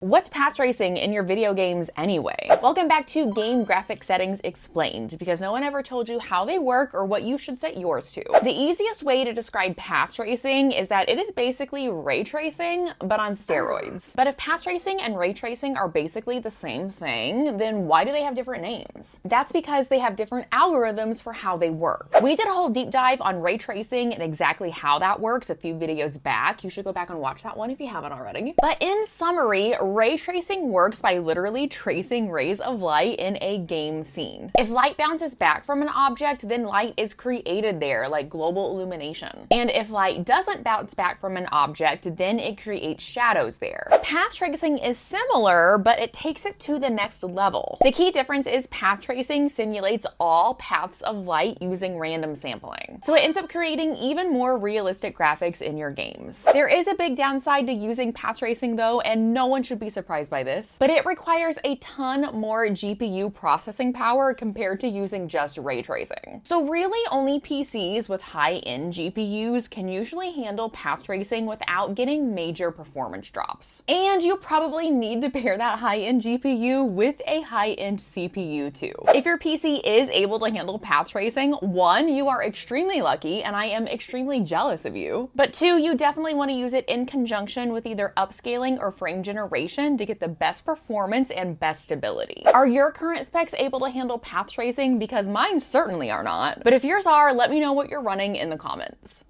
What's path tracing in your video games anyway? Welcome back to Game Graphic Settings Explained, because no one ever told you how they work or what you should set yours to. The easiest way to describe path tracing is that it is basically ray tracing, but on steroids. But if path tracing and ray tracing are basically the same thing, then why do they have different names? That's because they have different algorithms for how they work. We did a whole deep dive on ray tracing and exactly how that works a few videos back. You should go back and watch that one if you haven't already. But in summary, ray tracing works by literally tracing rays of light in a game scene. If light bounces back from an object, then light is created there, like global illumination. And if light doesn't bounce back from an object, then it creates shadows there. Path tracing is similar, but it takes it to the next level. The key difference is path tracing simulates all paths of light using random sampling. So it ends up creating even more realistic graphics in your games. There is a big downside to using path tracing though, and no one should be surprised by this, but it requires a ton more GPU processing power compared to using just ray tracing. So really only PCs with high-end GPUs can usually handle path tracing without getting major performance drops. And you probably need to pair that high-end GPU with a high-end CPU too. If your PC is able to handle path tracing, one, you are extremely lucky and I am extremely jealous of you. But two, you definitely want to use it in conjunction with either upscaling or frame generation to get the best performance and best stability. Are your current specs able to handle path tracing? Because mine certainly are not. But if yours are, let me know what you're running in the comments.